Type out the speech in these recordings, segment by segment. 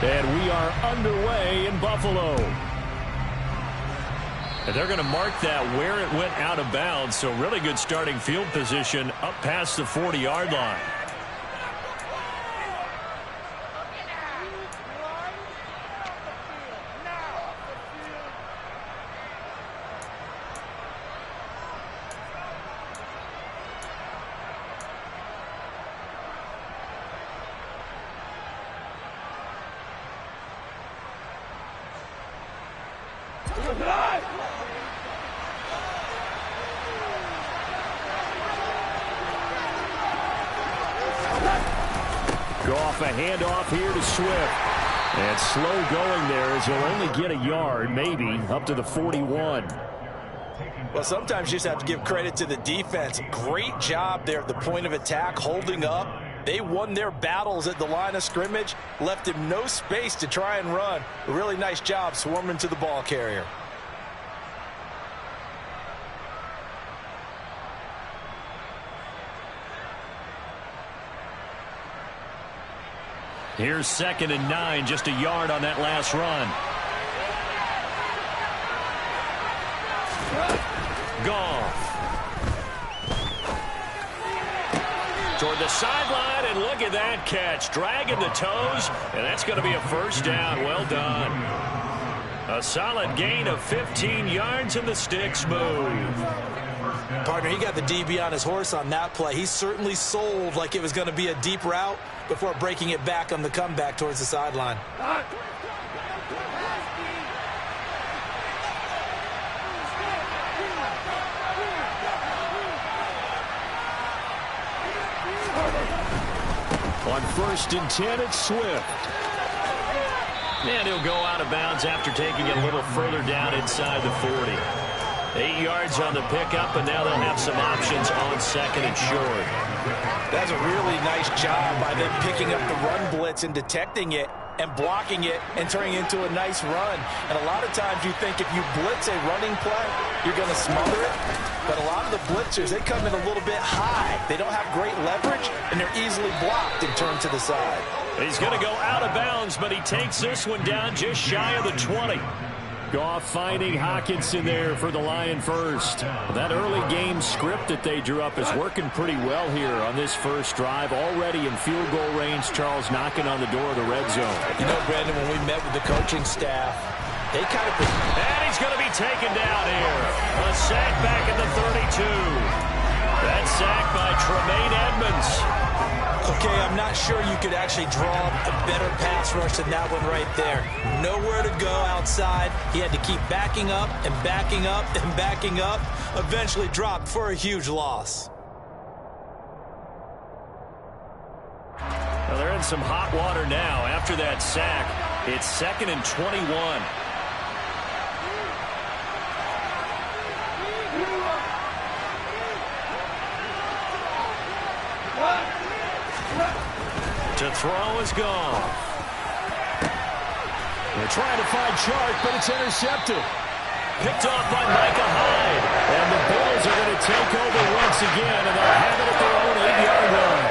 And we are underway in Buffalo. And they're going to mark that where it went out of bounds. So really good starting field position up past the 40-yard line. Goff, a handoff here to Swift. And slow going there as he'll only get a yard, maybe, up to the 41. Well, sometimes you just have to give credit to the defense. Great job there at the point of attack, holding up. They won their battles at the line of scrimmage, left him no space to try and run. A really nice job swarming to the ball carrier. Here's 2nd and 9, just a yard on that last run. Goff. Toward the sideline, and look at that catch. Dragging the toes, and that's going to be a first down. Well done. A solid gain of 15 yards, and the sticks move. Partner, he got the DB on his horse on that play. He certainly sold like it was going to be a deep route before breaking it back on the comeback towards the sideline. On 1st and 10, it's Swift. And he'll go out of bounds after taking it a little further down inside the 40. 8 yards on the pickup, and now they'll have some options on 2nd and short. That's a really nice job by them picking up the run blitz and detecting it and blocking it and turning it into a nice run. And a lot of times you think if you blitz a running play, you're going to smother it. But a lot of the blitzers, they come in a little bit high. They don't have great leverage, and they're easily blocked and turned to the side. He's going to go out of bounds, but he takes this one down just shy of the 20. Goff finding Hockenson there for the Lion first. That early game script that they drew up is working pretty well here on this first drive. Already in field goal range, Charles knocking on the door of the red zone. You know, Brandon, when we met with the coaching staff, they kind of... And he's going to be taken down here. A sack back at the 32. That sack by Tremaine Edmunds. Okay, I'm not sure you could actually draw a better pass rush than that one right there. Nowhere to go outside. He had to keep backing up and backing up and backing up. Eventually dropped for a huge loss. Well, they're in some hot water now. After that sack, it's 2nd and 21. To throw is gone. They're trying to find Chark, but it's intercepted. Picked off by Micah Hyde. And the Bills are going to take over once again, and they'll have it at their own 8-yard line.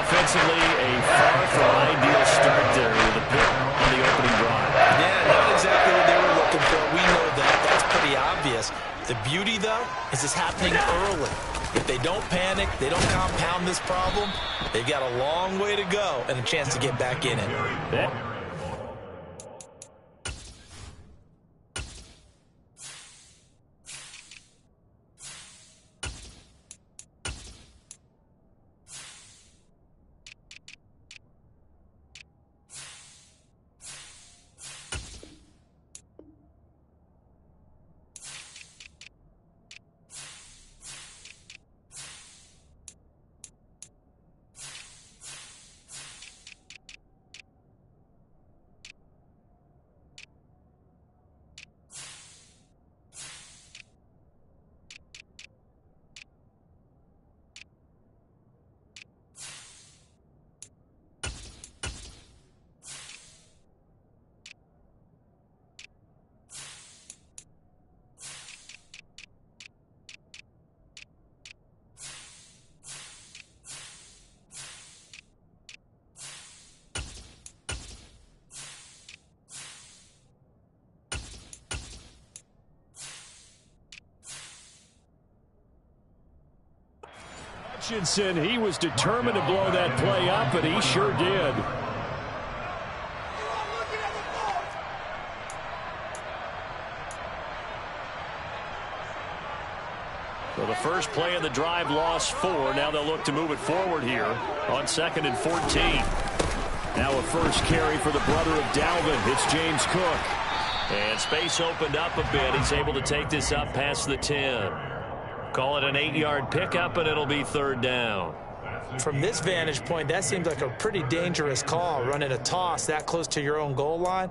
Offensively, a far from ideal start there with a pick on the opening drive. Yeah, not exactly what they were looking for. We know that. That's pretty obvious. The beauty, though, is it's happening early. If they don't panic, they don't compound this problem, they've got a long way to go and a chance to get back in it. Hutchinson, he was determined to blow that play up, and he sure did. So the first play of the drive lost 4. Now they'll look to move it forward here on 2nd and 14. Now a first carry for the brother of Dalvin. It's James Cook. And space opened up a bit. He's able to take this up past the 10. Call it an 8-yard pickup, and it'll be 3rd down. From this vantage point, that seems like a pretty dangerous call, running a toss that close to your own goal line.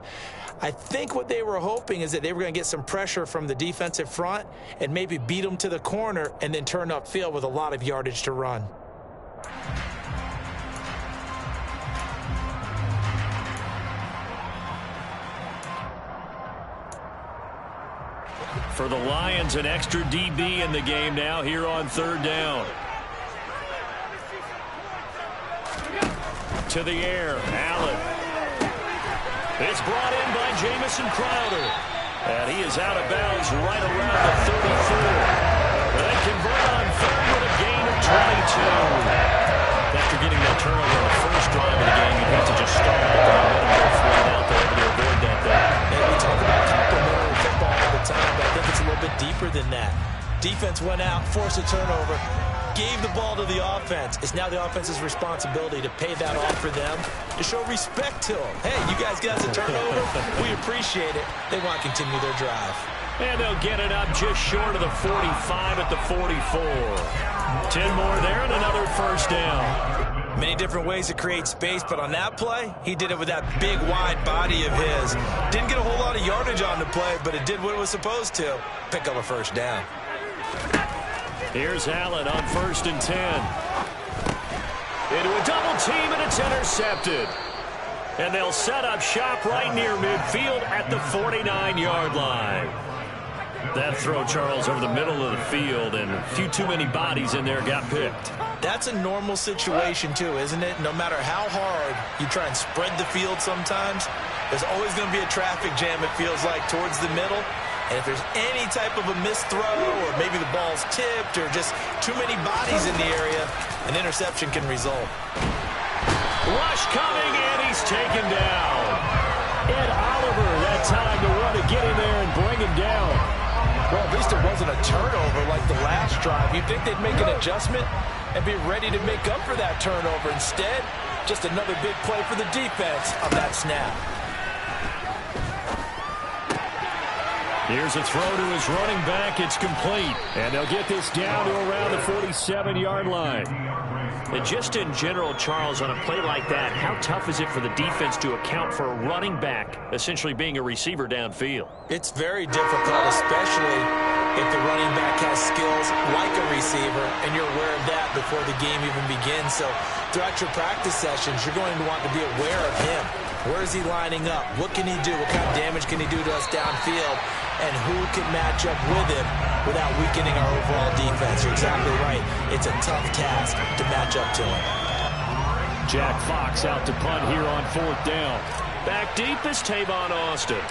I think what they were hoping is that they were going to get some pressure from the defensive front and maybe beat them to the corner and then turn upfield with a lot of yardage to run. For the Lions, an extra DB in the game now here on 3rd down. To the air, Allen. It's brought in by Jamison Crowder. And he is out of bounds right around the 34. They convert on 3rd with a gain of 22. After getting that turnover on the first drive of the game, you have to just start with the momentum go flat out there to avoid that there. And we talk about complementary football all the time, but I think it's a little bit deeper than that. Defense went out, forced a turnover, gave the ball to the offense. It's now the offense's responsibility to pay that off for them, to show respect to them. Hey, you guys got a turnover. We appreciate it. They want to continue their drive. And they'll get it up just short of the 45 at the 44. 10 more there and another first down. Many different ways to create space, but on that play, he did it with that big, wide body of his. Didn't get a whole lot of yardage on the play, but it did what it was supposed to. Pick up a first down. Here's Allen on 1st and 10. Into a double team, and it's intercepted. And they'll set up shop right near midfield at the 49-yard line. That throw, Charles, over the middle of the field, and a few too many bodies in there got picked. That's a normal situation, too, isn't it? No matter how hard you try and spread the field sometimes, there's always going to be a traffic jam, it feels like, towards the middle. And if there's any type of a missed throw, or maybe the ball's tipped, or just too many bodies in the area, an interception can result. Rush coming, and he's taken down. Ed Oliver, that time to run to get in there and bring him down. Well, at least it wasn't a turnover like the last drive. You'd think they'd make an adjustment and be ready to make up for that turnover. Instead, just another big play for the defense on that snap. Here's a throw to his running back. It's complete. And they'll get this down to around the 47-yard line. And just in general, Charles, on a play like that, how tough is it for the defense to account for a running back essentially being a receiver downfield? It's very difficult, especially if the running back has skills like a receiver, and you're aware of that before the game even begins. So throughout your practice sessions, you're going to want to be aware of him. Where is he lining up? What can he do? What kind of damage can he do to us downfield? And who can match up with him without weakening our overall defense? You're exactly right. It's a tough task to match up to him. Jack Fox out to punt here on 4th down. Back deep is Tavon Austin.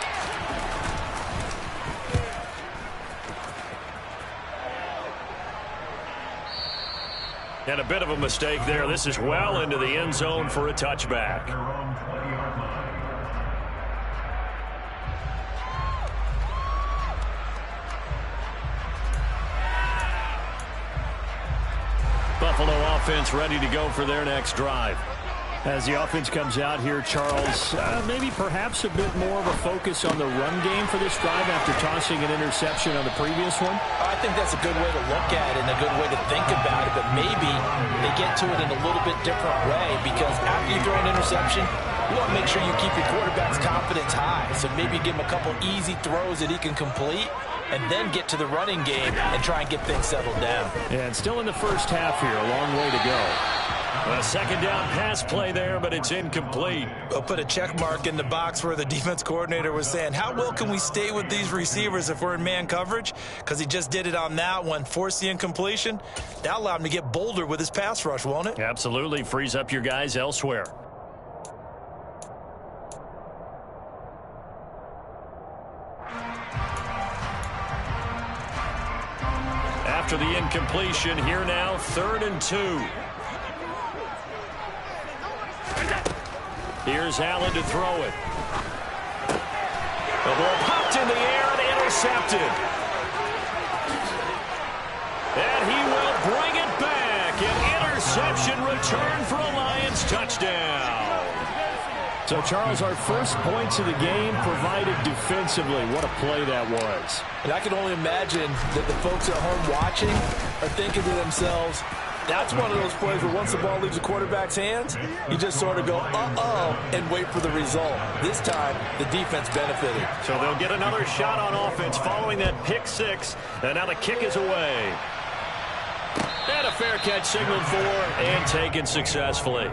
And a bit of a mistake there. This is well into the end zone for a touchback. Buffalo offense ready to go for their next drive. As the offense comes out here, Charles, maybe perhaps a bit more of a focus on the run game for this drive after tossing an interception on the previous one? I think that's a good way to look at it and a good way to think about it, but maybe they get to it in a little bit different way, because after you throw an interception, you want to make sure you keep your quarterback's confidence high. So maybe give him a couple easy throws that he can complete, and then get to the running game and try and get things settled down. And still in the first half here, a long way to go. A second down pass play there, but it's incomplete. We'll put a check mark in the box where the defense coordinator was saying, how well can we stay with these receivers if we're in man coverage? Because he just did it on that one, forced the incompletion. That allowed him to get bolder with his pass rush, won't it? Absolutely. Frees up your guys elsewhere. after the incompletion. Here now, 3rd and 2. Here's Allen to throw it. The ball popped in the air and intercepted. And he will bring it back. An interception return for a Lions touchdown. So, Charles, our first points of the game provided defensively. What a play that was. And I can only imagine that the folks at home watching are thinking to themselves, that's one of those plays where once the ball leaves the quarterback's hands, you just sort of go, uh-oh, and wait for the result. This time, the defense benefited. So they'll get another shot on offense following that pick 6. And now the kick is away. And a fair catch signaled for and taken successfully.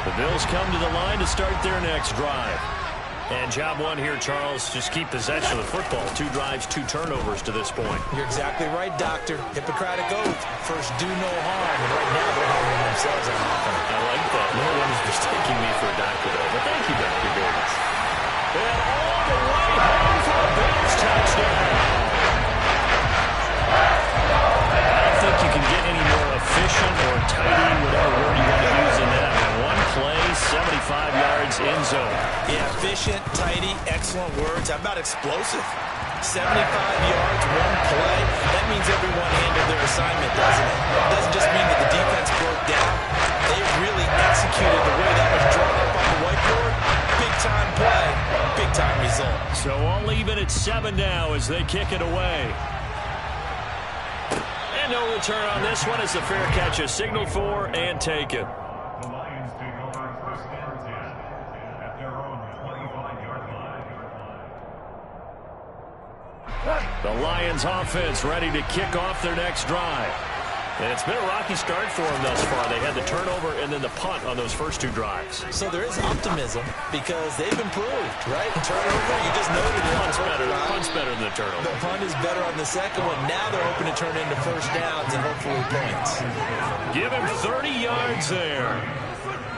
The Bills come to the line to start their next drive. And job one here, Charles, just keep possession of the football. 2 drives, 2 turnovers to this point. You're exactly right, Doctor. Hippocratic oath. First, do no harm. And right now, they're harming themselves on offense. I like that. No one is mistaking me for a doctor, though. But thank you, Dr. Davis. And all the way home for a Bills touchdown. I don't think you can get any more efficient or tidy, whatever word you want to use in that. One play, 75 yards in zone. Yeah, efficient, tidy, excellent words. How about explosive? 75 yards, one play. That means everyone handled their assignment, doesn't it? It doesn't just mean that the defense broke down. They really executed the way that was drawn up on the whiteboard. Big-time play, big-time result. So all even at 7 now as they kick it away. And no return on this one as the fair catch is signaled for and taken. The Lions offense ready to kick off their next drive. And it's been a rocky start for them thus far. They had the turnover and then the punt on those first 2 drives. So there is optimism because they've improved, right? Turnover, you just noted it. Punt's better than the turnover. The punt is better on the second one. Now they're hoping to turn into first downs and hopefully points. Give him 30 yards there.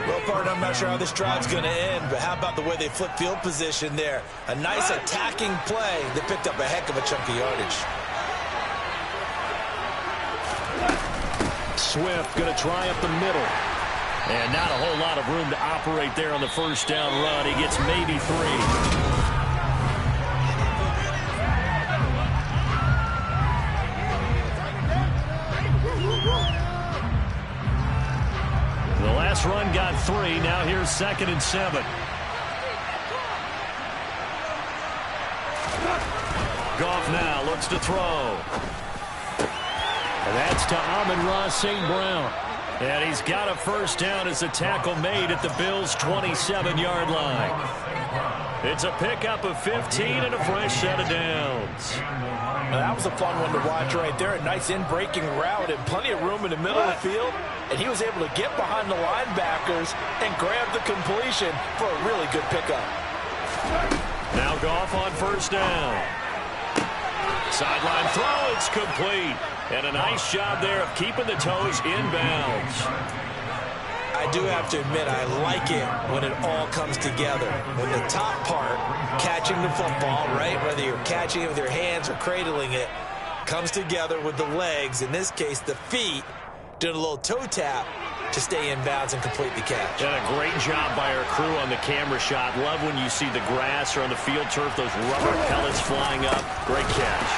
Well, partner, I'm not sure how this drive's going to end, but how about the way they flip field position there? A nice attacking play that picked up a heck of a chunk of yardage. Swift going to try up the middle. And not a whole lot of room to operate there on the first down run. He gets maybe 3. The last run got 3. Now here's 2nd and 7. Goff now looks to throw. And that's to Amon-Ra St. Brown. And he's got a first down as the tackle made at the Bills' 27-yard line. It's a pickup of 15 and a fresh set of downs. Now, that was a fun one to watch right there. A nice in-breaking route and plenty of room in the middle of the field. And he was able to get behind the linebackers and grab the completion for a really good pickup. Now Goff on first down. Sideline throw, it's complete. And a nice job there of keeping the toes inbounds. I do have to admit, I like it when it all comes together. When the top part, catching the football, right, whether you're catching it with your hands or cradling it, comes together with the legs, in this case the feet, doing a little toe tap to stay in bounds and complete the catch. And a great job by our crew on the camera shot. Love when you see the grass or on the field turf, those rubber pellets flying up. Great catch.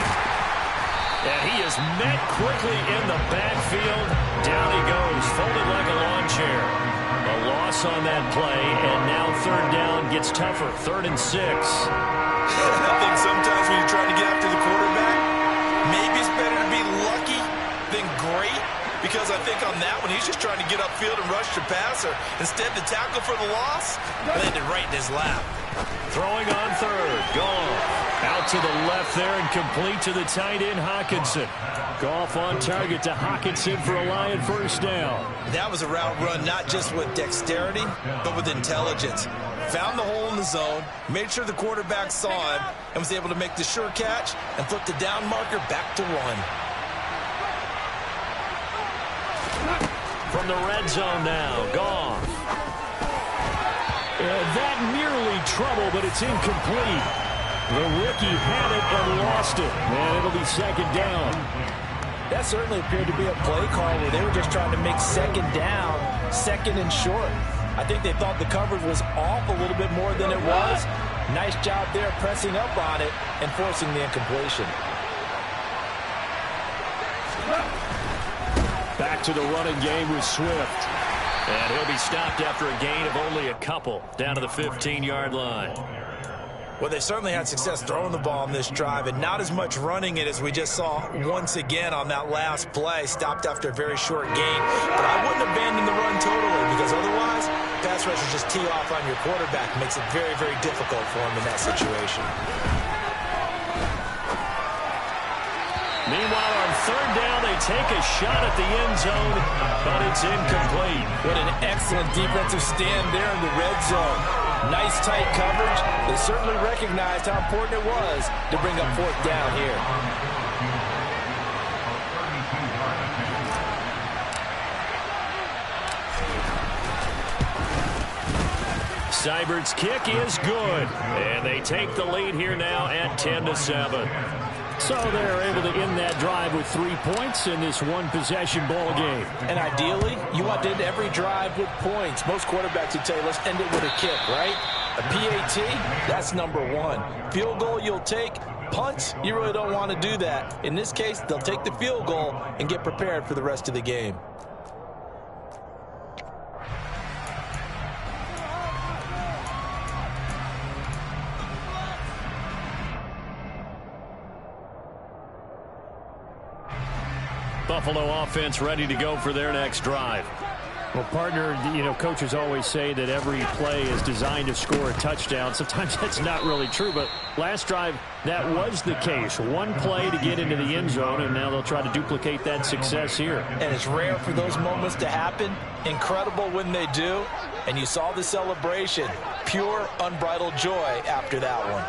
And he is met quickly in the backfield. Down he goes, folded like a lawn chair. A loss on that play, and now 3rd down gets tougher. 3rd and 6. I think sometimes when you're trying to get after the quarterback, maybe it's better to be lucky than great. Because I think on that one, he's just trying to get upfield and rush the passer. Instead, the tackle for the loss landed right in his lap. Throwing on 3rd. Goff out to the left there and complete to the tight end, Hockenson. Goff on target to Hockenson for a Lion first down. That was a route run not just with dexterity, but with intelligence. Found the hole in the zone, made sure the quarterback saw him, and was able to make the sure catch and flip the down marker back to 1. From from the red zone now. Goff. That nearly trouble, but it's incomplete. The rookie had it and lost it. And it'll be second down. That certainly appeared to be a play call where they were just trying to make second down, second and short. I think they thought the coverage was off a little bit more than it was. Nice job there pressing up on it and forcing the incompletion. Back to the running game with Swift. And he'll be stopped after a gain of only a couple down to the 15-yard line. Well, they certainly had success throwing the ball on this drive and not as much running it as we just saw once again on that last play. Stopped after a very short gain. But I wouldn't abandon the run totally because otherwise, pass rushers just tee off on your quarterback. Makes it very, very difficult for him in that situation. Meanwhile, on third down, they take a shot at the end zone, but it's incomplete. What an excellent defensive stand there in the red zone. Nice tight coverage. They certainly recognized how important it was to bring up fourth down here. Seibert's kick is good, and they take the lead here now at 10-7. So they're able to end that drive with 3 points in this one-possession ball game. And ideally, you want to end every drive with points. Most quarterbacks would tell you, let's end it with a kick, right? A PAT, that's number one. Field goal you'll take. Punts, you really don't want to do that. In this case, they'll take the field goal and get prepared for the rest of the game. Buffalo offense ready to go for their next drive. Well, partner, coaches always say that every play is designed to score a touchdown. Sometimes that's not really true, but last drive, that was the case. One play to get into the end zone, and now they'll try to duplicate that success here. And it's rare for those moments to happen. Incredible when they do. And you saw the celebration. Pure, unbridled joy after that one.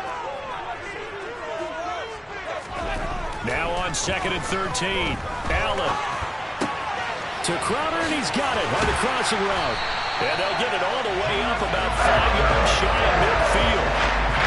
Now on 2nd and 13. Allen. To Crowder, and he's got it on the crossing route. And they'll get it all the way up about 5 yards shy of midfield.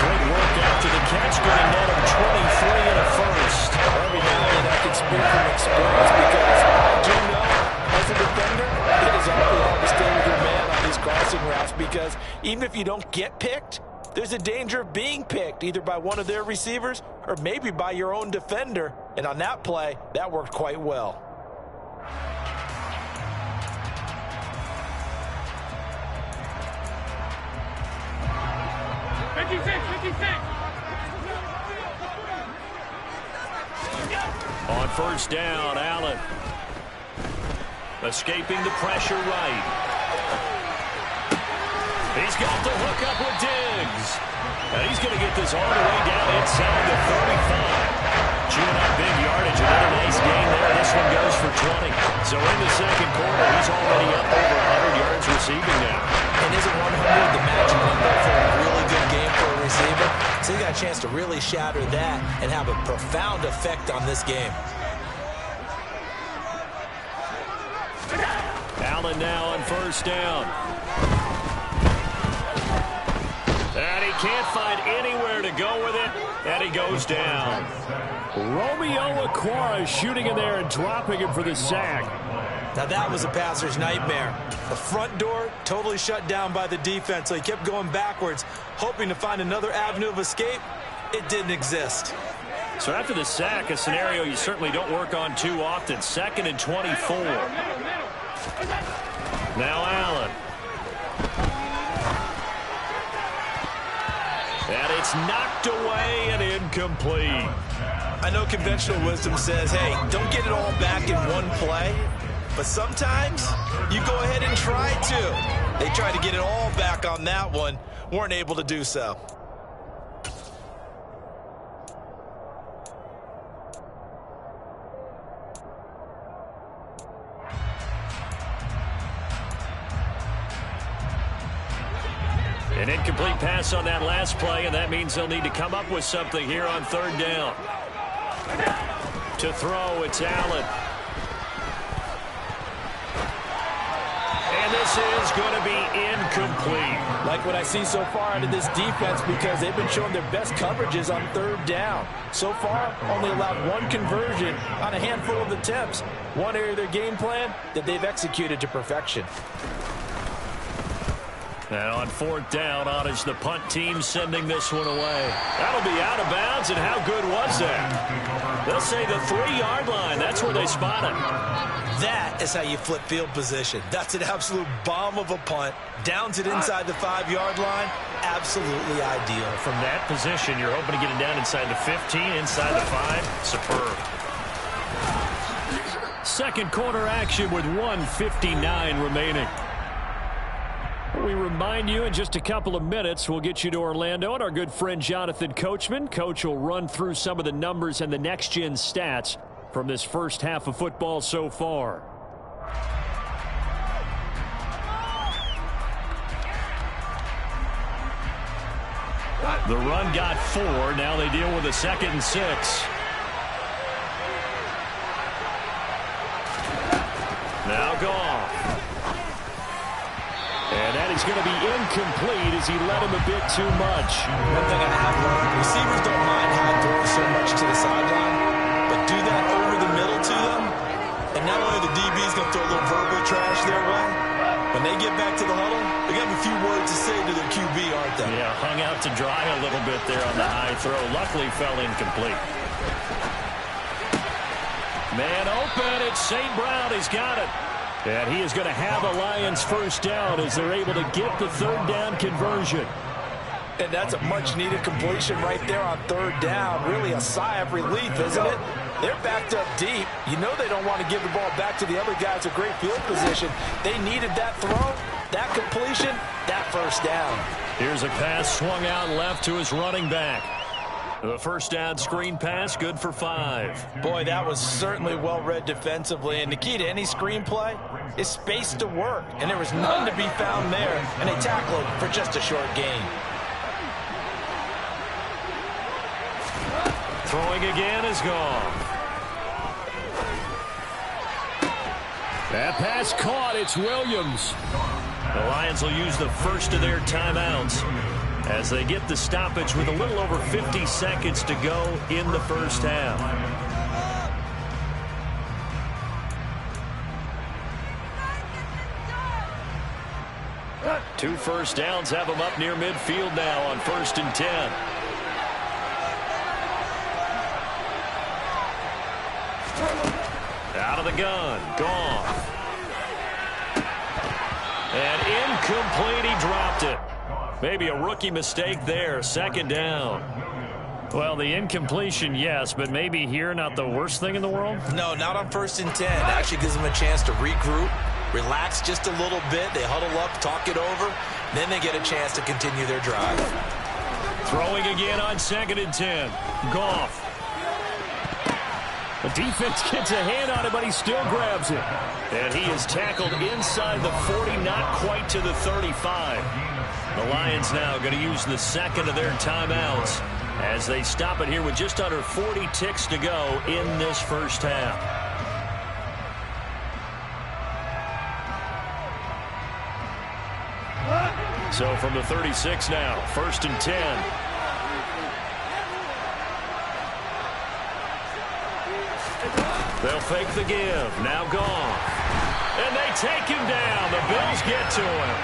Great work after the catch, going to net him 23 and a first. Every now and then I can speak from experience because I do know, as a defender, it is awfully hard to stay with your man on these crossing routes because even if you don't get picked, there's a danger of being picked either by one of their receivers or maybe by your own defender. And on that play, that worked quite well. On first down, Allen. Escaping the pressure right. He's got the hook up with Diggs. And he's going to get this all the way down inside the 35. Chewing up big yardage. Another nice gain there. This one goes for 20. So in the second quarter, he's already up over 100 yards receiving now. And isn't 100 the magic number for a really good game for a receiver? So he got a chance to really shatter that and have a profound effect on this game. Allen now on first down. And he can't find anywhere to go with it, and he goes down. Romeo Okwara shooting in there and dropping him for the sack. Now that was a passer's nightmare. The front door totally shut down by the defense, so he kept going backwards, hoping to find another avenue of escape. It didn't exist. So after the sack, a scenario you certainly don't work on too often. 2nd and 24. Now Allen. And it's knocked away and incomplete. I know conventional wisdom says, hey, don't get it all back in one play. But sometimes you go ahead and try to. They tried to get it all back on that one. Weren't able to do so. An incomplete pass on that last play, and that means they'll need to come up with something here on third down. To throw, it's Allen. This is going to be incomplete. Like what I see so far out of this defense, because they've been showing their best coverages on third down. So far, only allowed one conversion on a handful of attempts. One area of their game plan that they've executed to perfection. And on fourth down, on is the punt team sending this one away. That'll be out of bounds, and how good was that? They'll say the 3-yard line. That's where they spot it. That is how you flip field position. That's an absolute bomb of a punt. Downs it inside the 5-yard line. Absolutely ideal. From that position, you're hoping to get it down inside the 15, inside the 5. Superb. Second quarter action with 1:59 remaining. We remind you in just a couple of minutes, we'll get you to Orlando and our good friend Jonathan Coachman. Coach will run through some of the numbers and the next-gen stats from this first half of football so far. The run got 4. Now they deal with a 2nd and 6. Now Goff. And that is going to be incomplete as he led him a bit too much. One thing I have learned, receivers don't mind high throws so much to the sideline, but do that over the middle to them, and not only the DB's going to throw a little verbal trash their way, when they get back to the huddle, they got a few words to say to their QB, aren't they? Yeah, hung out to dry a little bit there on the high throw. Luckily fell incomplete. Man open, it's St. Brown. He's got it. And he is going to have a Lions first down as they're able to get the third down conversion. And that's a much-needed completion right there on third down. Really a sigh of relief, isn't it? They're backed up deep. You know they don't want to give the ball back to the other guys with great field position. They needed that throw, that completion, that first down. Here's a pass swung out left to his running back. The first down screen pass, good for 5. Boy, that was certainly well-read defensively. And the key to any screen play is space to work. And there was none to be found there. And they tackled for just a short gain. Throwing again is gone. That pass caught. It's Williams. The Lions will use the first of their timeouts as they get the stoppage with a little over 50 seconds to go in the first half. Two first downs have them up near midfield now on 1st and 10. Out of the gun, Goff. And incomplete, he dropped it. Maybe a rookie mistake there, 2nd down. Well, the incompletion, yes, but maybe here not the worst thing in the world? No, not on 1st and 10. It actually gives them a chance to regroup, relax just a little bit. They huddle up, talk it over, then they get a chance to continue their drive. Throwing again on 2nd and 10. Goff. The defense gets a hand on it, but he still grabs it. And he is tackled inside the 40, not quite to the 35. The Lions now going to use the second of their timeouts as they stop it here with just under 40 ticks to go in this first half. So from the 36 now, 1st and 10. They'll fake the give. Now Goff. And they take him down. The Bills get to him.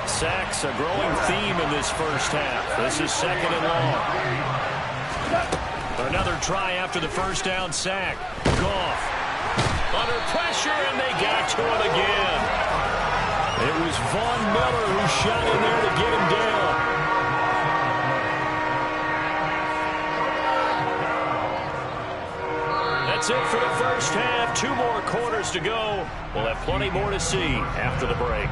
Sacks, a growing theme in this first half. This is 2nd and long. Another try after the first down sack. Goff. Under pressure, and they got to him again. It was Von Miller who shot in there to get him down. That's it for the first half. 2 more quarters to go. We'll have plenty more to see after the break.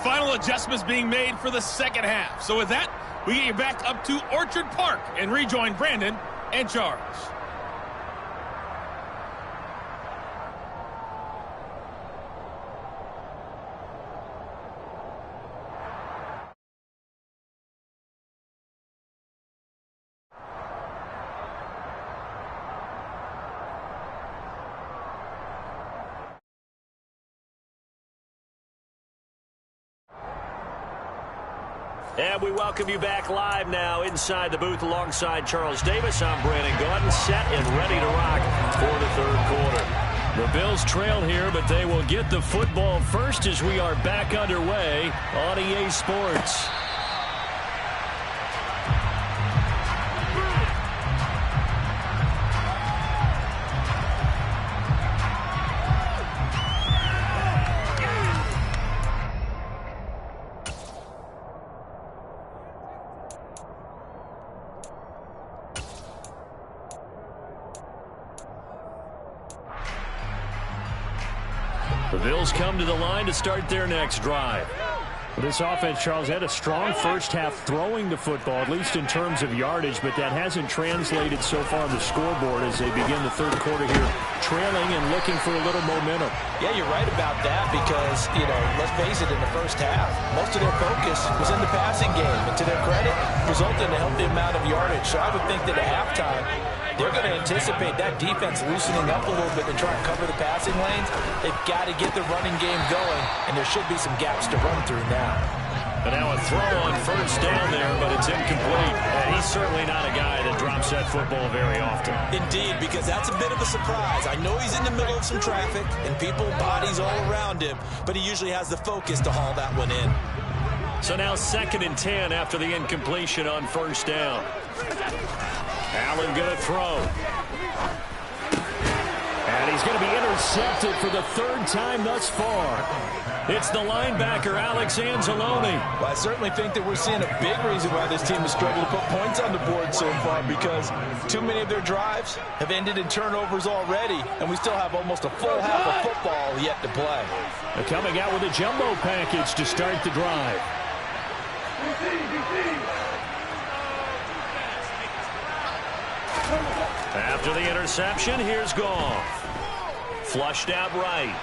Final adjustments being made for the second half. So with that, we get you back up to Orchard Park and rejoin Brandon and Charles. And we welcome you back live now inside the booth alongside Charles Davis. I'm Brandon Gaudin, set and ready to rock for the third quarter. The Bills trail here, but they will get the football first as we are back underway on EA Sports. The Bills come to the line to start their next drive. This offense, Charles, had a strong first half throwing the football, at least in terms of yardage, but that hasn't translated so far on the scoreboard as they begin the third quarter here, trailing and looking for a little momentum. Yeah, you're right about that because, let's face it, in the first half, most of their focus was in the passing game. And to their credit, resulted in a healthy amount of yardage. So I would think that at halftime, they're going to anticipate that defense loosening up a little bit to try and cover the passing lanes. They've got to get the running game going, and there should be some gaps to run through now. And now a throw on first down there, but it's incomplete. And he's certainly not a guy that drops that football very often. Indeed, because that's a bit of a surprise. I know he's in the middle of some traffic and people, bodies all around him, but he usually has the focus to haul that one in. So now 2nd and 10 after the incompletion on first down. Allen going to throw. And he's going to be intercepted for the third time thus far. It's the linebacker, Alex Anzalone. Well, I certainly think that we're seeing a big reason why this team has struggled to put points on the board so far, because too many of their drives have ended in turnovers already, and we still have almost a full half of football yet to play. They're coming out with a jumbo package to start the drive. After the interception, here's Goff. Flushed out right.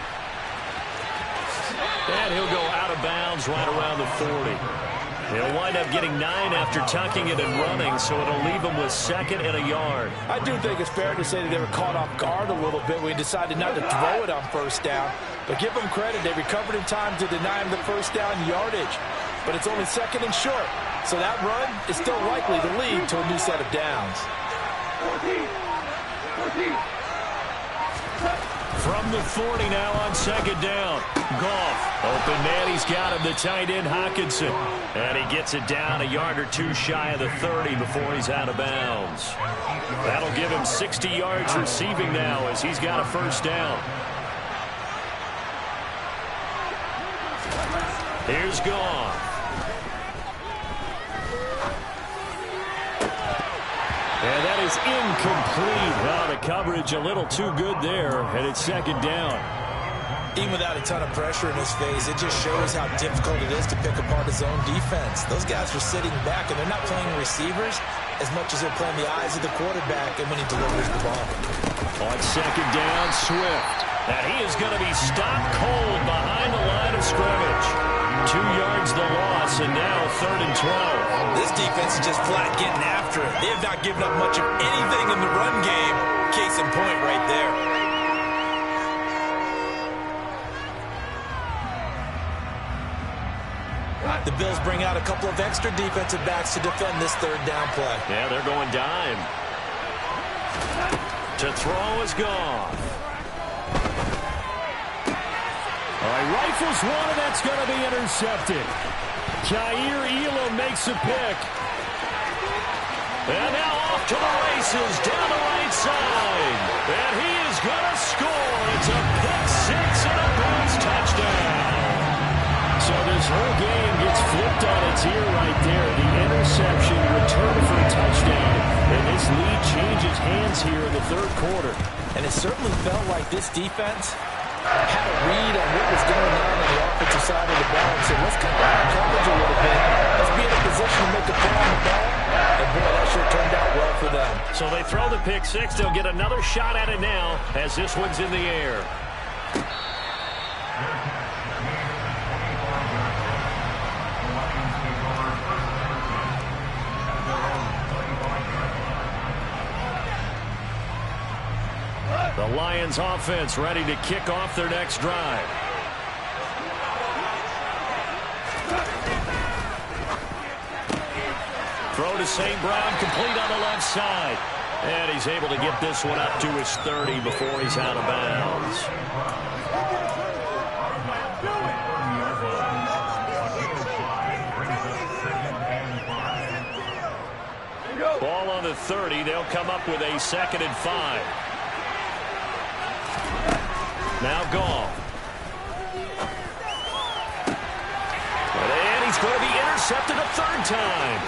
And he'll go out of bounds right around the 40. He'll wind up getting 9 after tucking it and running, so it'll leave him with 2nd and a yard. I do think it's fair to say that they were caught off guard a little bit when he decided not to throw it on first down. But give them credit, they recovered in time to deny him the first down yardage. But it's only 2nd and short, so that run is still likely to lead to a new set of downs. From the 40 now on 2nd down. Goff, open man, he's got him, the tight end Hockenson. And he gets it down a yard or two shy of the 30 before he's out of bounds. That'll give him 60 yards receiving now as he's got a first down. Here's Goff. And that is incomplete. Well, the coverage a little too good there, and it's 2nd down. Even without a ton of pressure in his face, it just shows how difficult it is to pick apart his own defense. Those guys are sitting back, and they're not playing receivers as much as they're playing the eyes of the quarterback and when he delivers the ball. On 2nd down, Swift. And he is going to be stopped cold behind the line of scrimmage. 2 yards the loss, and now 3rd and 12. This defense is just flat getting after it. They have not given up much of anything in the run game. Case in point right there. The Bills bring out a couple of extra defensive backs to defend this 3rd down play. Yeah, they're going dime. To throw is Goff. All right, rifles one, and that's going to be intercepted. Jair Elam makes a pick. And now off to the races down the right side. And he is going to score. It's a pick 6 and a Bills touchdown. So this whole game gets flipped on its ear right there. The interception, return for a touchdown. And this lead changes hands here in the third quarter. And it certainly felt like this defense had a read on what was going on the offensive side of the ball. And so let's cut down on coverage a little bit. Let's be in a position to make a play on the ball. And boy, that sure turned out well for them. So they throw the pick 6. They'll get another shot at it now as this one's in the air. The Lions offense ready to kick off their next drive. to St. Brown, complete on the left side. And he's able to get this one up to his 30 before he's out of bounds. Ball on the 30. They'll come up with a 2nd and 5. Now Goff. And he's going to be intercepted a 3rd time.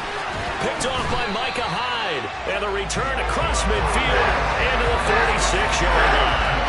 Picked off by Micah Hyde. And a return across midfield and to the 46-yard line.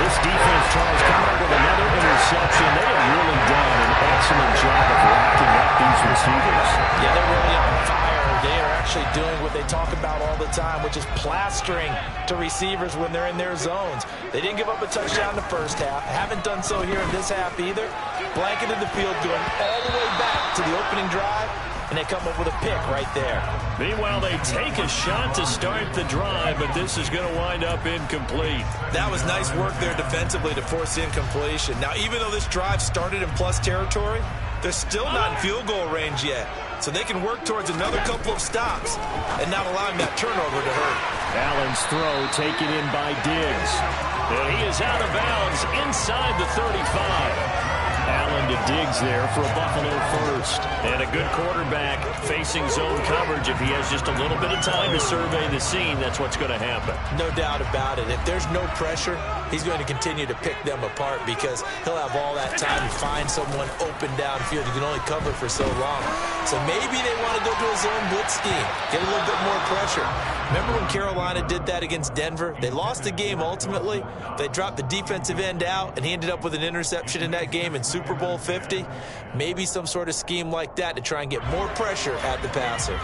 This defense, Charles, coming up with another interception. They have really done an excellent job of locking up these receivers. Yeah, they're really on fire. They are actually doing what they talk about all the time, which is plastering to receivers when they're in their zones. They didn't give up a touchdown in the first half. Haven't done so here in this half either. Blanketed the field, going all the way back to the opening drive, and they come up with a pick right there. Meanwhile, they take a shot to start the drive, but this is going to wind up incomplete. That was nice work there defensively to force incompletion. Now, even though this drive started in plus territory, they're still not in field goal range yet. So they can work towards another couple of stops and not allowing that turnover to hurt. Allen's throw taken in by Diggs. And he is out of bounds inside the 35. Allen to Diggs there for a Buffalo first. And a good quarterback facing zone coverage. If he has just a little bit of time to survey the scene, that's what's going to happen. No doubt about it. If there's no pressure, he's going to continue to pick them apart because he'll have all that time to find someone open downfield. You can only cover for so long. So maybe they want to go to a zone blitz scheme, get a little bit more pressure. Remember when Carolina did that against Denver? They lost the game ultimately. They dropped the defensive end out, and he ended up with an interception in that game in Super Bowl 50. Maybe some sort of scheme like that to try and get more pressure at the passer.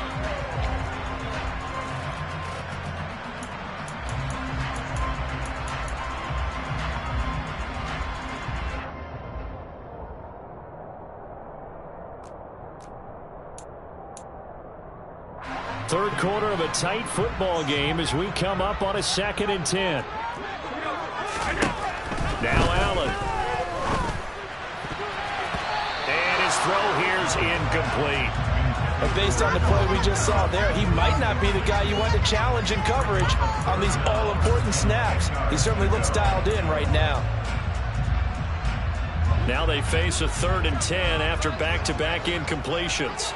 Third quarter of a tight football game as we come up on a 2nd and 10. Now Allen. And his throw here's incomplete. But based on the play we just saw there, he might not be the guy you want to challenge in coverage on these all-important snaps. He certainly looks dialed in right now. Now they face a 3rd and 10 after back-to-back incompletions.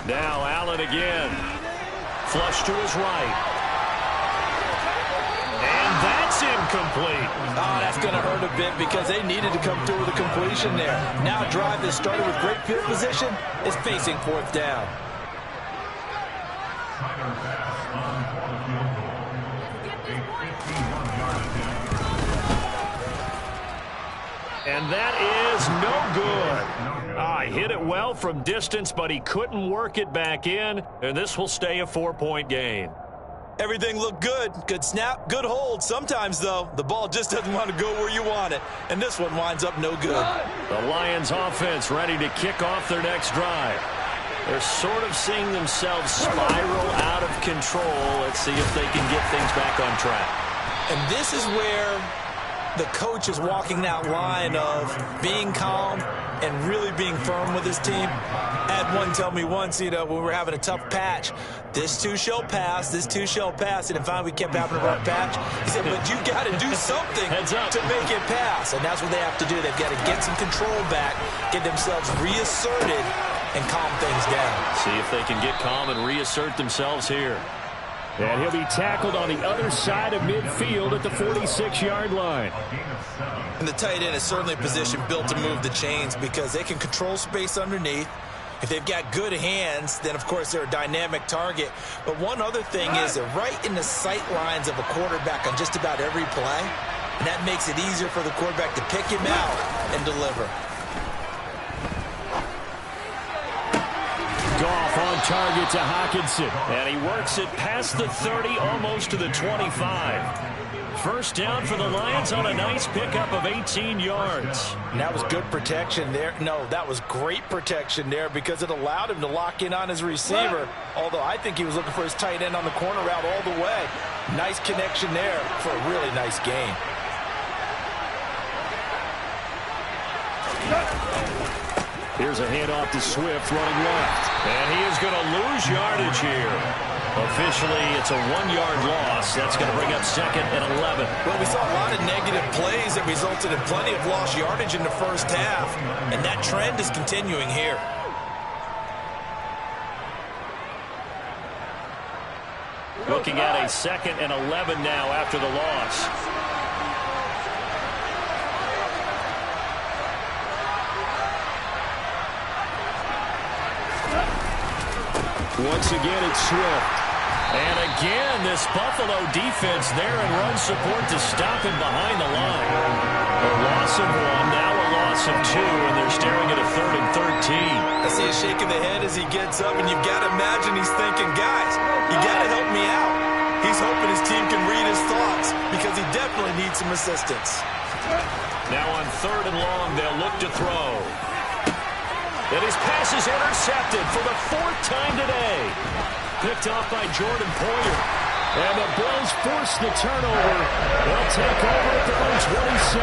Now Allen again. Flush to his right. And that's incomplete. Oh, that's going to hurt a bit because they needed to come through with a completion there. Now a drive that started with great field position is facing 4th down. And that is no good. He hit it well from distance, but he couldn't work it back in, and this will stay a 4-point game. Everything looked good. Good snap, good hold. Sometimes, though, the ball just doesn't want to go where you want it, and this one winds up no good. The Lions offense ready to kick off their next drive. They're sort of seeing themselves spiral out of control. Let's see if they can get things back on track. And this is where the coach is walking that line of being calm and really being firm with his team. I had one tell me once, when we were having a tough patch, this too shall pass, this too shall pass, and finally we kept having a rough patch. He said, but you got to do something to make it pass, and that's what they have to do. They've got to get some control back, get themselves reasserted, and calm things down. See if they can get calm and reassert themselves here. And he'll be tackled on the other side of midfield at the 46-yard line. And the tight end is certainly a position built to move the chains because they can control space underneath. If they've got good hands, then, of course, they're a dynamic target. But one other thing is they're right in the sight lines of a quarterback on just about every play. And that makes it easier for the quarterback to pick him out and deliver. Goff on target to Hockenson. And he works it past the 30, almost to the 25. First down for the Lions on a nice pickup of 18 yards. And that was good protection there. No, that was great protection there because it allowed him to lock in on his receiver. Although I think he was looking for his tight end on the corner route all the way. Nice connection there for a really nice gain. Here's a handoff to Swift running left. And he is going to lose yardage here. Officially, it's a 1-yard loss. That's going to bring up 2nd and 11. Well, we saw a lot of negative plays that resulted in plenty of lost yardage in the first half, and that trend is continuing here. Looking at a 2nd and 11 now after the loss. Once again, it's Swift. And again, this Buffalo defense there in run support to stop him behind the line. A loss of 1, now a loss of 2, and they're staring at a 3rd and 13. I see a shake of the head as he gets up, and you've got to imagine he's thinking, guys, you got to help me out. He's hoping his team can read his thoughts because he definitely needs some assistance. Now on 3rd and long, they'll look to throw. And his pass is intercepted for the 4th time today. Picked off by Jordan Poyer. And the Bills force the turnover. They'll take over at their own 27.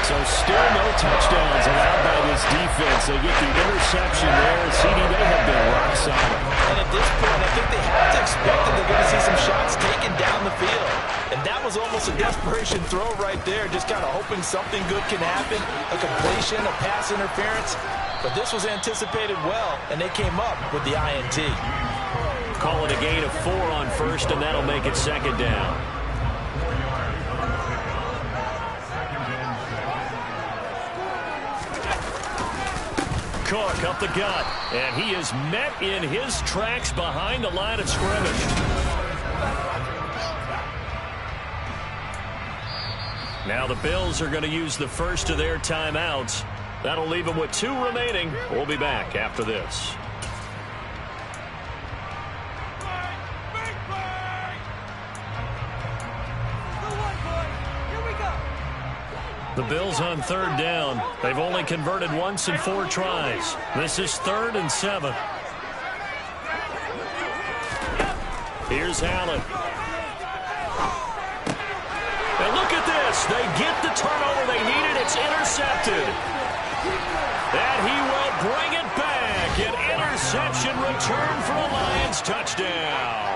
So still no touchdowns allowed by this defense. They get the interception there. CD, they have been rock solid. And at this point, I think they have to expect that they're going to see some shots taken down the field. And that was almost a desperation throw right there, just kind of hoping something good can happen, a completion, a pass interference. But this was anticipated well, and they came up with the INT. Call it a gain of 4 on 1st, and that'll make it 2nd down. Cook up the gut, and he is met in his tracks behind the line of scrimmage. Now the Bills are going to use the first of their timeouts. That'll leave them with 2 remaining. We'll be back after this. The Bills on 3rd down. They've only converted once in 4 tries. This is 3rd and 7. Here's Allen. And look at this. They get the turnover they needed. It's intercepted. And he will bring it back. An interception return for a Lions touchdown.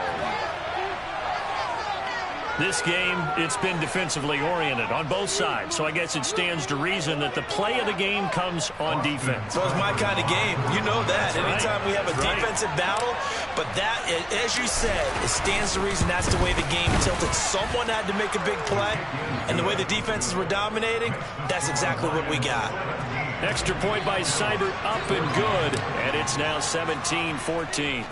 This game, it's been defensively oriented on both sides, so I guess it stands to reason that the play of the game comes on defense. So it's my kind of game. You know that. Anytime we have a defensive battle, but that, as you said, it stands to reason that's the way the game tilted. Someone had to make a big play, and the way the defenses were dominating, that's exactly what we got. Extra point by Seibert, up and good, and it's now 17-14.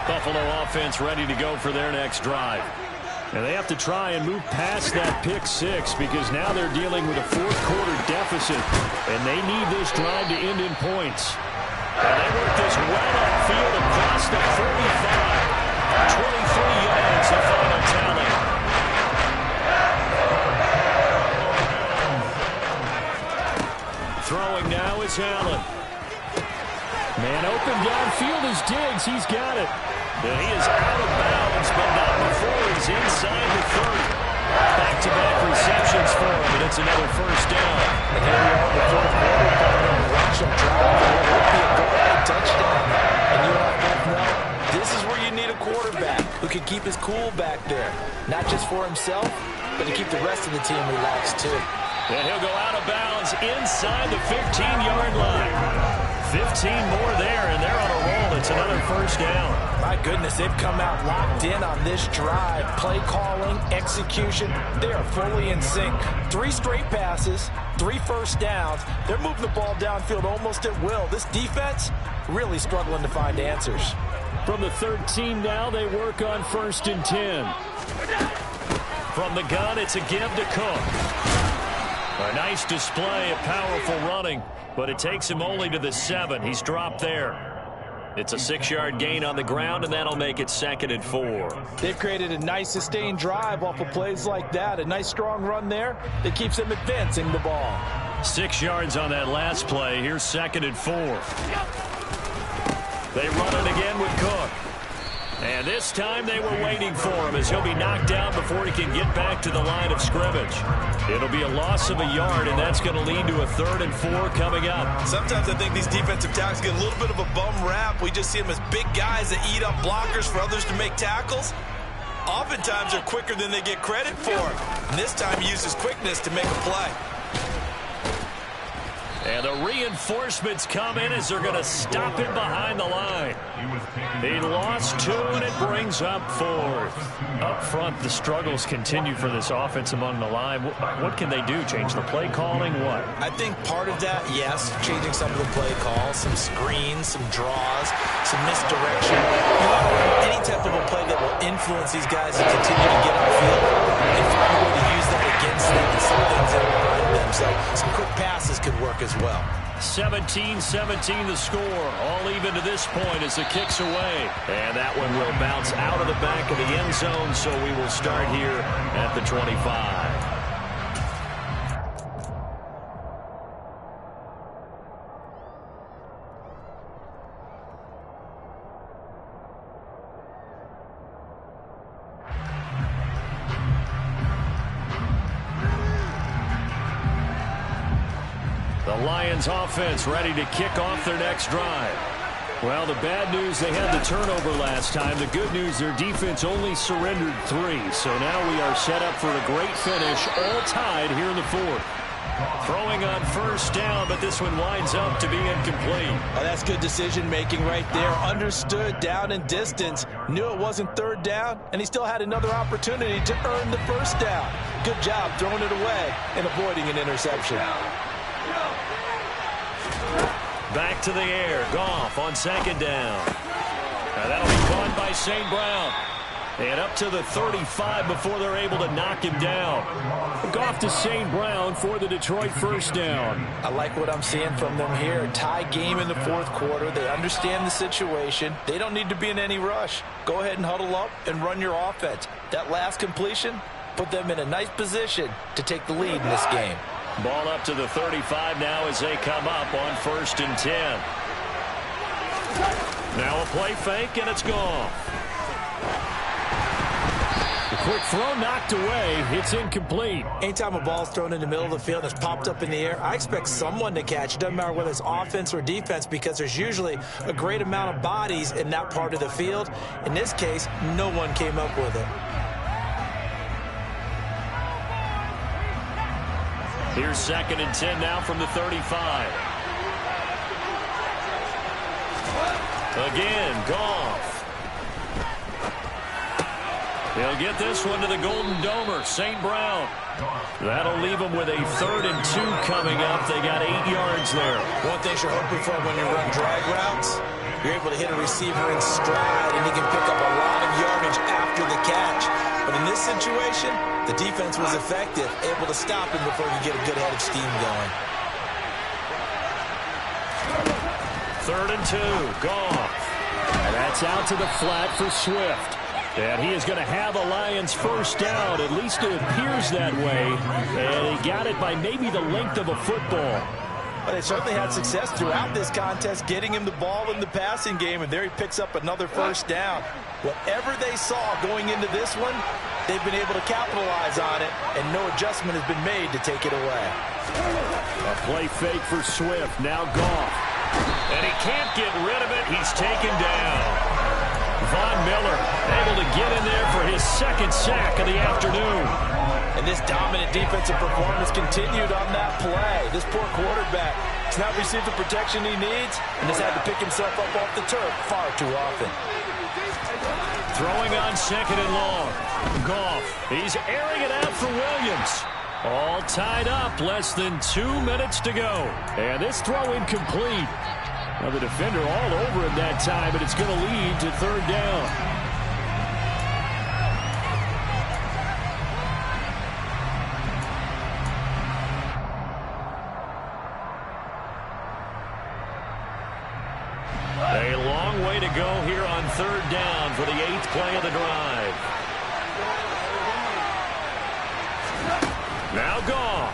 Buffalo offense ready to go for their next drive. And they have to try and move past that pick 6 because now they're dealing with a 4th-quarter deficit, and they need this drive to end in points. And they work this well upfield across the 45. 23 yards, the final tally. Throwing now is Allen. Man open downfield is Diggs. He's got it. And he is out of bounds, but not before he's inside the 30. Back-to-back receptions for him, and it's another 1st down. And here we are in the 4th quarter, rush and drive, and it would be a go-ahead touchdown. And you and I both know this is where you need a quarterback who can keep his cool back there, not just for himself, but to keep the rest of the team relaxed too. And he'll go out of bounds inside the 15-yard line. 15 more there, and they're on a roll. It's another 1st down. My goodness, they've come out locked in on this drive. Play calling, execution, they are fully in sync. 3 straight passes, 3 first downs. They're moving the ball downfield almost at will. This defense really struggling to find answers. From the 13 now, they work on 1st and 10. From the gun, it's a give to Cook. A nice display of powerful running, but it takes him only to the 7. He's dropped there. It's a 6-yard gain on the ground, and that'll make it 2nd and 4. They've created a nice sustained drive off of plays like that. A nice strong run there that keeps them advancing the ball. 6 yards on that last play. Here's 2nd and 4. They run it again with Cook. And this time they were waiting for him as he'll be knocked down before he can get back to the line of scrimmage. It'll be a loss of a yard, and that's going to lead to a 3rd and 4 coming up. Sometimes I think these defensive tackles get a little bit of a bum rap. We just see them as big guys that eat up blockers for others to make tackles. Oftentimes they're quicker than they get credit for. And this time he uses quickness to make a play. And the reinforcements come in as they're going to stop him behind the line. He lost 2, and it brings up 4th. Up front, the struggles continue for this offense among the line. What can they do? Change the play calling? What? I think part of that, yes, changing some of the play calls, some screens, some draws, some misdirection. You want to run any type of a play that will influence these guys to continue to get upfield and find a way to use that against them and some things that are behind them. So some quick passes could work as well. 17-17 the score. All even to this point as the kick's away. And that one will bounce out of the back of the end zone, so we will start here at the 25. The Lions offense ready to kick off their next drive. Well, the bad news, they had the turnover last time. The good news, their defense only surrendered 3. So now we are set up for a great finish, all tied here in the 4th. Throwing on 1st down, but this one winds up to be incomplete. Oh, that's good decision-making right there. Understood down and distance. Knew it wasn't 3rd down, and he still had another opportunity to earn the 1st down. Good job throwing it away and avoiding an interception. Back to the air. Goff on 2nd down. Now that'll be caught by St. Brown. And up to the 35 before they're able to knock him down. Goff to St. Brown for the Detroit 1st down. I like what I'm seeing from them here. Tie game in the 4th quarter. They understand the situation. They don't need to be in any rush. Go ahead and huddle up and run your offense. That last completion put them in a nice position to take the lead in this game. Ball up to the 35 now as they come up on 1st and 10. Now a play fake, and it's gone. The quick throw knocked away. It's incomplete. Anytime a ball's thrown in the middle of the field and it's popped up in the air, I expect someone to catch. It doesn't matter whether it's offense or defense, because there's usually a great amount of bodies in that part of the field. In this case, no one came up with it. Here's 2nd and 10 now from the 35. Again, Goff. He'll get this one to the Golden Domer, St. Brown. That'll leave them with a 3rd and 2 coming up. They got 8 yards there. One thing you're hoping for when you run drag routes, you're able to hit a receiver in stride, and he can pick up a lot of yardage after the catch. But in this situation, the defense was effective, able to stop him before he could get a good head of steam going. 3rd and 2, Goff. And that's out to the flat for Swift. And he is going to have a Lions 1st down. At least it appears that way. And he got it by maybe the length of a football. But they certainly had success throughout this contest, getting him the ball in the passing game, and there he picks up another 1st down. Whatever they saw going into this one, they've been able to capitalize on it, and no adjustment has been made to take it away. A play fake for Swift. Now Goff. And he can't get rid of it. He's taken down. Von Miller able to get in there for his 2nd sack of the afternoon. And this dominant defensive performance continued on that play. This poor quarterback has not received the protection he needs and has had to pick himself up off the turf far too often. Throwing on 2nd and long. Goff, he's airing it out for Williams. All tied up, less than 2 minutes to go. And this throw incomplete. Now the defender all over him that time, but it's going to lead to 3rd down. A long go here on 3rd down for the 8th play of the drive. Now Goff.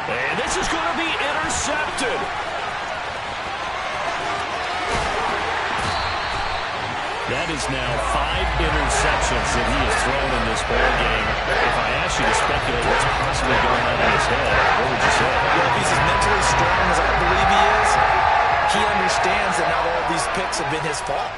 And this is going to be intercepted. That is now 5 interceptions that he has thrown in this ball game. If I asked you to speculate what's possibly going on in his head, what would you say? Well, if he's as mentally strong as I believe he is, he understands that not all of these picks have been his fault.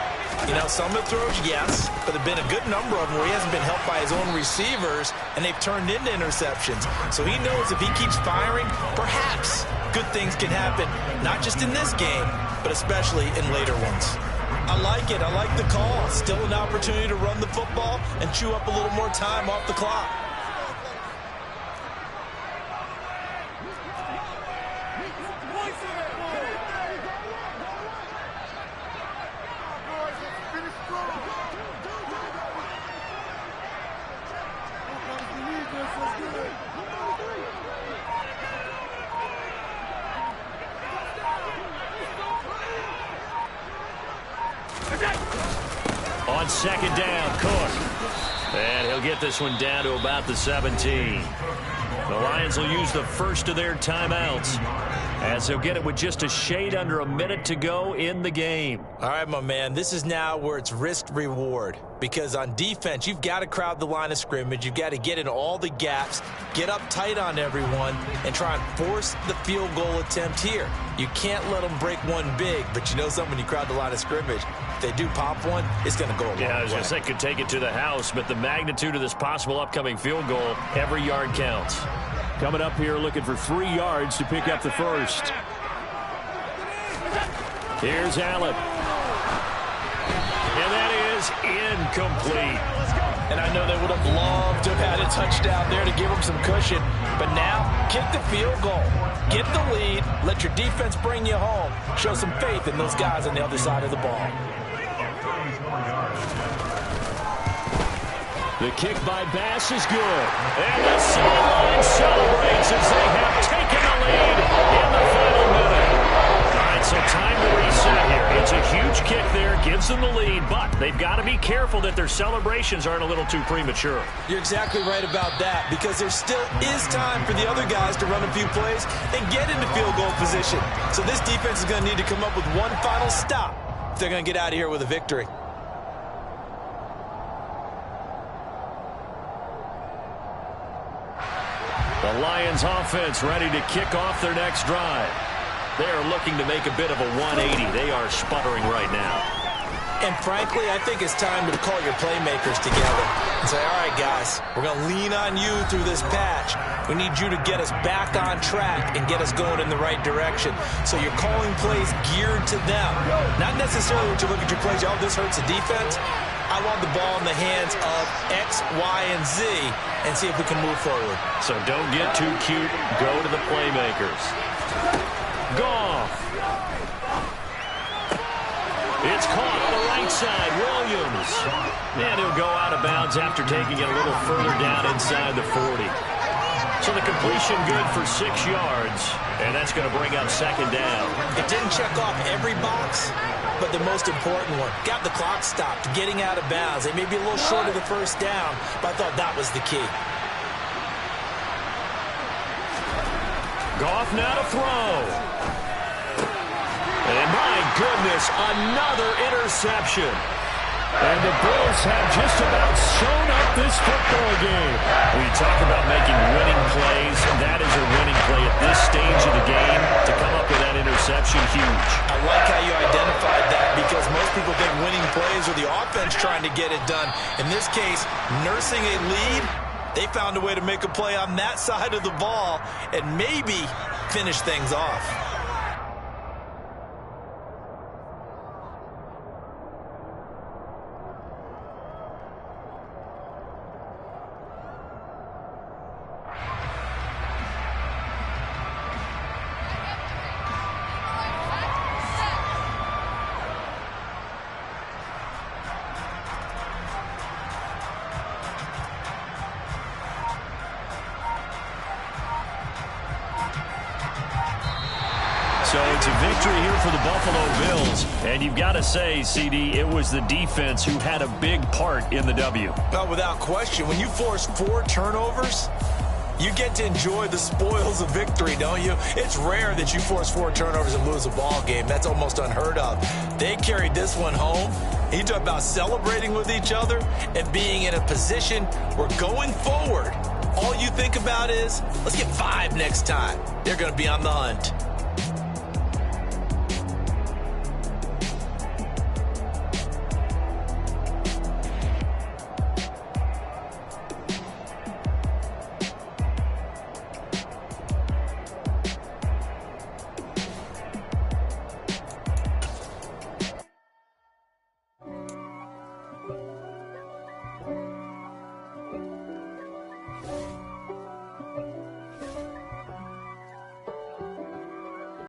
You know, some of the throws, yes, but there have been a good number of them where he hasn't been helped by his own receivers, and they've turned into interceptions. So he knows if he keeps firing, perhaps good things can happen, not just in this game, but especially in later ones. I like it. I like the call. Still an opportunity to run the football and chew up a little more time off the clock. On 2nd down, Cook. And he'll get this one down to about the 17. The Lions will use the first of their timeouts, as they'll get it with just a shade under a minute to go in the game. All right, my man, this is now where it's risk-reward. Because on defense, you've got to crowd the line of scrimmage. You've got to get in all the gaps, get up tight on everyone, and try and force the field goal attempt here. You can't let them break one big, but you know something, when you crowd the line of scrimmage, if they do pop one, it's going to go a long way. Yeah, I was going to say could take it to the house, but the magnitude of this possible upcoming field goal, every yard counts. Coming up here looking for 3 yards to pick up the first. Here's Allen. And that is incomplete. And I know they would have loved to have had a touchdown there to give them some cushion. But now, kick the field goal. Get the lead. Let your defense bring you home. Show some faith in those guys on the other side of the ball. The kick by Bass is good. And the sideline celebrates as they have taken the lead in the final minute. All right, so time to reset here. It's a huge kick there, gives them the lead, but they've got to be careful that their celebrations aren't a little too premature. You're exactly right about that, because there still is time for the other guys to run a few plays and get into field goal position. So this defense is going to need to come up with one final stop if they're going to get out of here with a victory. The Lions offense ready to kick off their next drive. They are looking to make a bit of a 180. They are sputtering right now. And frankly, I think it's time to call your playmakers together and say, all right, guys, we're going to lean on you through this patch. We need you to get us back on track and get us going in the right direction. So you're calling plays geared to them. Not necessarily when you look at your plays, oh, this hurts the defense. I want the ball in the hands of X, Y, and Z and see if we can move forward. So don't get too cute. Go to the playmakers. Goff. It's caught on the right side. Williams. And he'll go out of bounds after taking it a little further down inside the 40. So the completion good for 6 yards. And that's going to bring up 2nd down. It didn't check off every box, but the most important one. Got the clock stopped, getting out of bounds. They may be a little short of the first down, but I thought that was the key. Goff now to throw. And my goodness, another interception. And the Bills have just about shown up this football game. We talk about making winning plays. That is a winning play at this stage of the game. To come up with that interception, huge. I like how you identified that, because most people think winning plays are the offense trying to get it done. In this case, nursing a lead, they found a way to make a play on that side of the ball and maybe finish things off. So it's a victory here for the Buffalo Bills. And you've got to say, CD, it was the defense who had a big part in the W. Well, without question, when you force 4 turnovers, you get to enjoy the spoils of victory, don't you? It's rare that you force 4 turnovers and lose a ball game. That's almost unheard of. They carried this one home. You talk about celebrating with each other and being in a position where going forward, all you think about is, let's get 5 next time. They're going to be on the hunt.